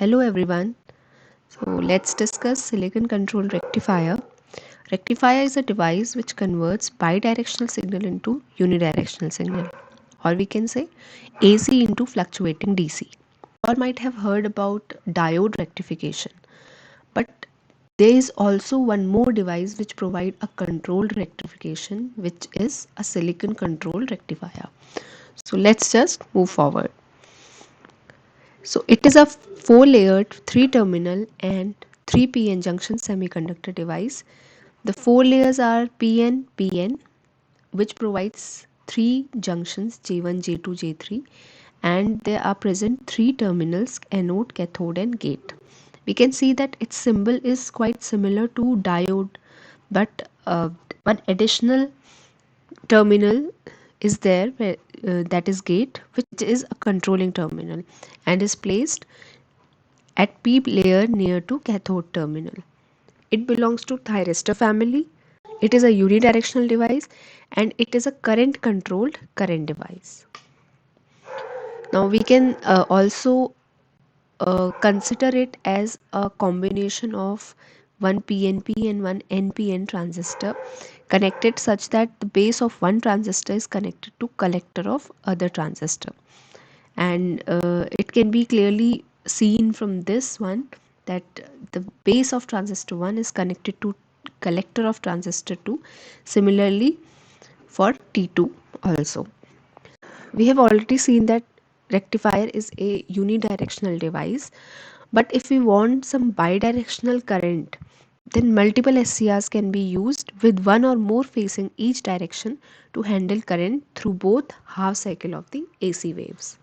Hello everyone. So let's discuss silicon control rectifier. Rectifier is a device which converts bidirectional signal into unidirectional signal, or we can say AC into fluctuating DC. Or might have heard about diode rectification. But there is also one more device which provide a controlled rectification, which is a silicon control rectifier. So let's just move forward. So it is a four-layered, three-terminal and 3PN junction semiconductor device. The four layers are PN, which provides three junctions J1, J2, J3, and there are present three terminals anode, cathode, and gate. We can see that its symbol is quite similar to diode, but one additional terminal is there that is gate, which is a controlling terminal and is placed at p layer near to cathode terminal. It belongs to thyristor family. It is a unidirectional device and it is a current controlled current device. Now we can also consider it as a combination of one PNP and one NPN transistor connected such that the base of one transistor is connected to collector of other transistor, and it can be clearly seen from this one that the base of transistor 1 is connected to collector of transistor 2. Similarly for T2 also. We have already seen that rectifier is a unidirectional device, but if we want some bidirectional current, then multiple SCRs can be used with one or more facing each direction to handle current through both half cycle of the AC waves.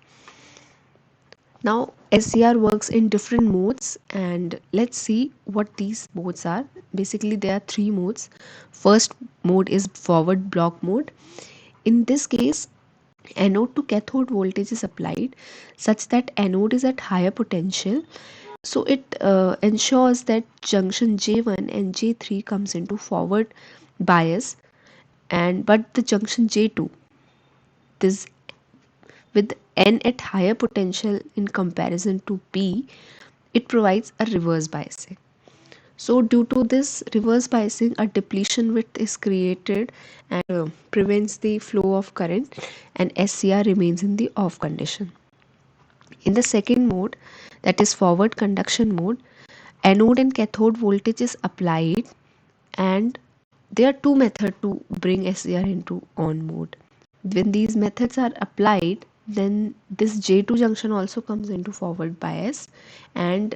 Now SCR works in different modes, and let's see what these modes are. Basically there are three modes. First mode is forward block mode. In this case, anode to cathode voltage is applied such that anode is at higher potential, so it ensures that junction J1 and J3 comes into forward bias, and but the junction J2, this with N at higher potential in comparison to P, it provides a reverse biasing. So due to this reverse biasing, a depletion width is created and prevents the flow of current, and SCR remains in the off condition. In the second mode, that is forward conduction mode, anode and cathode voltage is applied, and there are two methods to bring SCR into on mode. When these methods are applied, then this J2 junction also comes into forward bias, and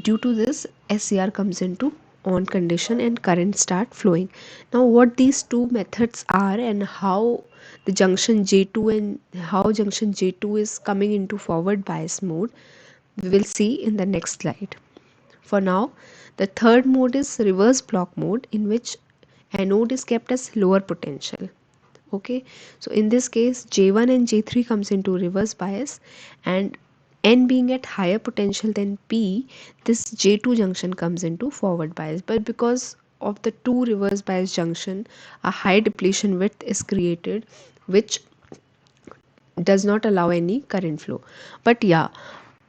due to this SCR comes into on condition and current start flowing. Now what these two methods are and how the junction J2 and how junction J2 is coming into forward bias mode, we will see in the next slide. For now, the third mode is reverse block mode, in which anode is kept as lower potential. Okay, so in this case J1 and J3 comes into reverse bias, and N being at higher potential than P, this J2 junction comes into forward bias. But because of the two reverse bias junction, a high depletion width is created, which does not allow any current flow. But yeah,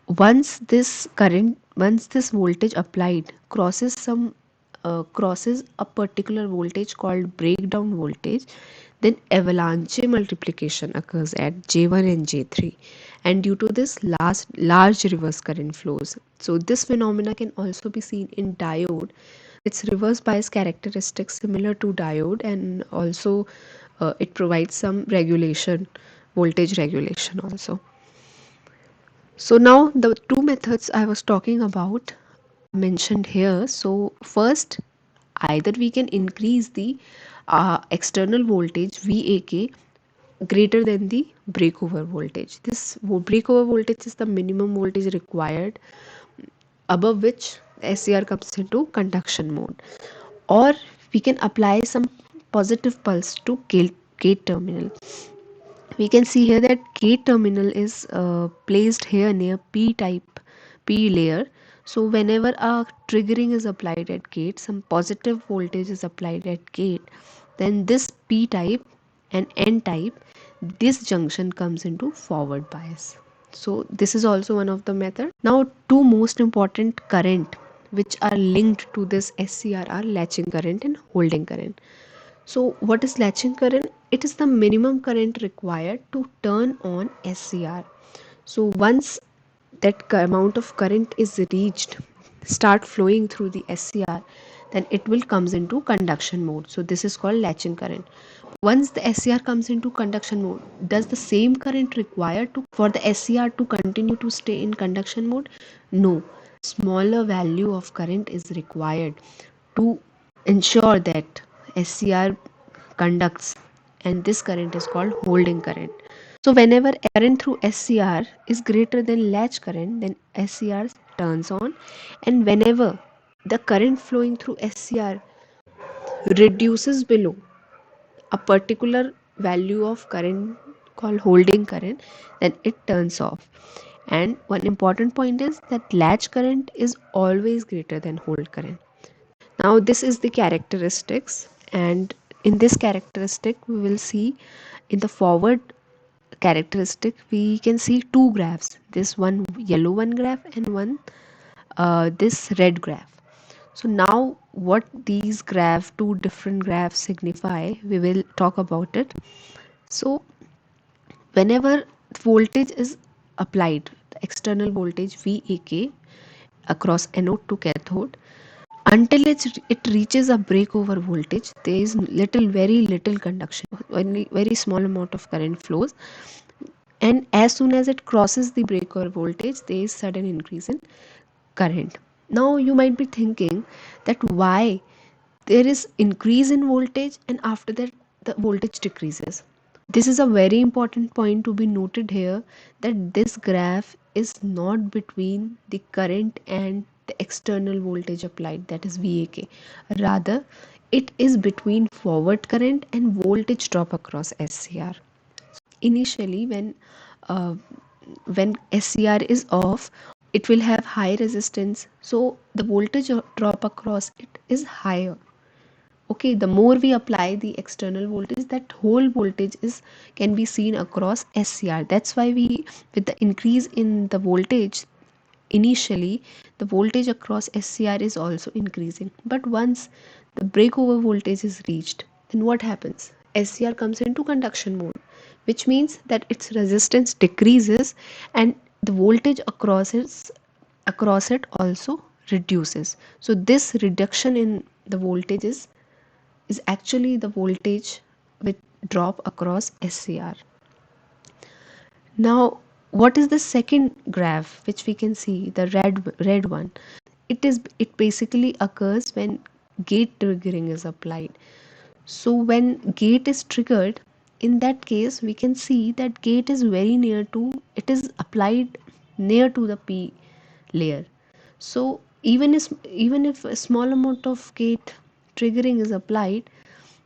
once this voltage applied crosses a particular voltage called breakdown voltage, then avalanche multiplication occurs at J1 and J3, and due to this large reverse current flows. So this phenomena can also be seen in diode. Its reverse bias characteristics similar to diode, and also it provides some regulation, voltage regulation also. So now the two methods I was talking about mentioned here. So first, either we can increase the external voltage VAK greater than the breakover voltage. This breakover voltage is the minimum voltage required above which SCR comes into conduction mode, or we can apply some positive pulse to gate terminal. We can see here that gate terminal is placed here near P layer. So whenever a triggering is applied at gate, some positive voltage is applied at gate, then this P type and N type, this junction comes into forward bias. So this is also one of the method. Now two most important current which are linked to this SCR are latching current and holding current. So what is latching current? It is the minimum current required to turn on SCR. So once that amount of current is reached, start flowing through the SCR, then it will comes into conduction mode. So this is called latching current. Once the SCR comes into conduction mode, does the same current required to for the SCR to continue to stay in conduction mode? No. Smaller value of current is required to ensure that SCR conducts, and this current is called holding current. So whenever current through SCR is greater than latch current, then SCR turns on, and whenever the current flowing through SCR reduces below a particular value of current called holding current, then it turns off. And one important point is that latch current is always greater than hold current. Now this is the characteristics, and in this characteristic we will see in the forward characteristic we can see two graphs, this one yellow one graph and one this red graph. So now what these two different graphs signify, we will talk about it. So whenever voltage is applied, the external voltage VAK across anode to cathode, until it reaches a breakover voltage, there is very little conduction, very small amount of current flows, and as soon as it crosses the breakover voltage, there is sudden increase in current. Now you might be thinking that why there is increase in voltage and after that the voltage decreases. This is a very important point to be noted here, that this graph is not between the current and the external voltage applied, that is VAK. Rather, it is between forward current and voltage drop across SCR. Initially, uh, when SCR is off, it will have high resistance, so the voltage drop across it is higher. Okay, the more we apply the external voltage, that whole voltage is can be seen across SCR. That's why we, with the increase in the voltage, initially the voltage across SCR is also increasing, but once the breakover voltage is reached, then what happens? SCR comes into conduction mode, which means that its resistance decreases and the voltage across it also reduces. So this reduction in the voltage is actually the voltage with drop across SCR. Now, what is the second graph which we can see, the red one? It basically occurs when gate triggering is applied. So when gate is triggered, in that case we can see that gate is very near to, it is applied near to the P layer. So even if a small amount of gate triggering is applied,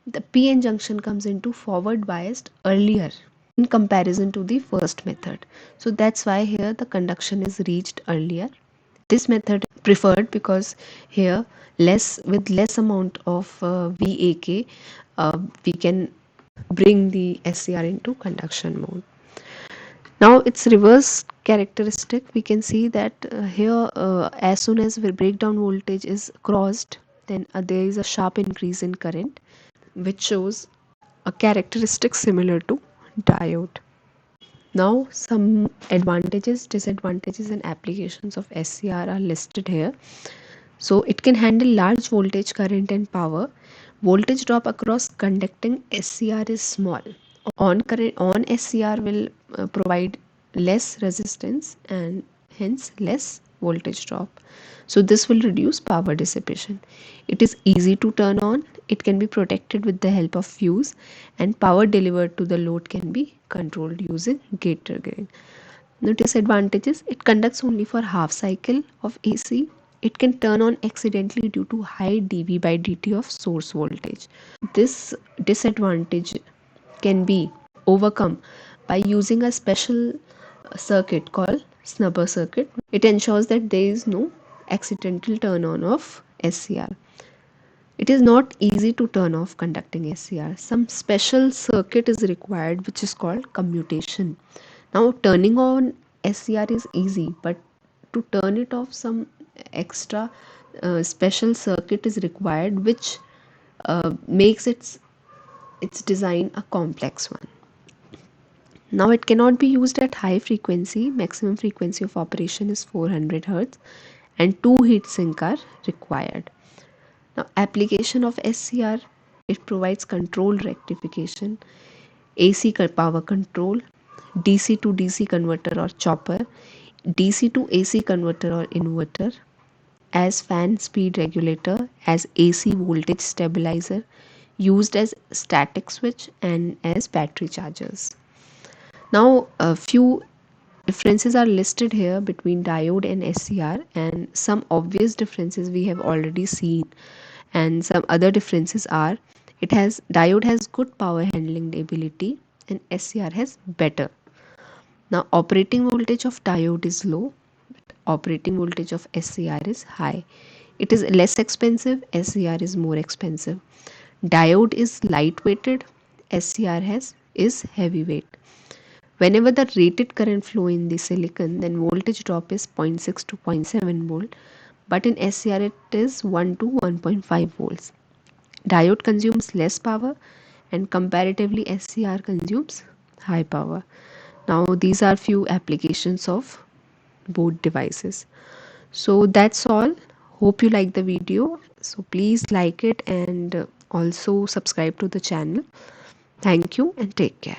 the PN junction comes into forward biased earlier in comparison to the first method. So that's why here the conduction is reached earlier. This method preferred because here less amount of VAK, we can bring the SCR into conduction mode. Now its reverse characteristic, we can see that here as soon as the breakdown voltage is crossed, then there is a sharp increase in current, which shows a characteristic similar to diode. Now some advantages, disadvantages and applications of SCR are listed here. So it can handle large voltage, current and power. Voltage drop across conducting SCR is small. On SCR will provide less resistance and hence less voltage drop. So this will reduce power dissipation. It is easy to turn on. It can be protected with the help of fuse, and power delivered to the load can be controlled using gate triggering. The disadvantages, it conducts only for half cycle of AC. It can turn on accidentally due to high dV by dt of source voltage. This disadvantage can be overcome by using a special circuit called snubber circuit. It ensures that there is no accidental turn on of SCR. It is not easy to turn off conducting SCR. Some special circuit is required which is called commutation. Now turning on SCR is easy, but to turn it off, some extra special circuit is required, which makes its design a complex one. Now it cannot be used at high frequency. Maximum frequency of operation is 400 Hz, and two heat sink are required. Now application of SCR, it provides control rectification, AC power control, DC to DC converter or chopper, DC to AC converter or inverter, as fan speed regulator, as AC voltage stabilizer, used as static switch, and as battery chargers. Now, a few differences are listed here between diode and SCR, and some obvious differences we have already seen, and some other differences are: it has diode has good power handling ability and SCR has better. Now, operating voltage of diode is low, but operating voltage of SCR is high. It is less expensive, SCR is more expensive. Diode is lightweighted, SCR is heavyweight. Whenever the rated current flow in the silicon, then voltage drop is 0.6 to 0.7 volt, but in SCR it is 1 to 1.5 volts. Diode consumes less power, and comparatively SCR consumes high power. Now these are few applications of both devices. So that's all. Hope you like the video. So please like it and also subscribe to the channel. Thank you and take care.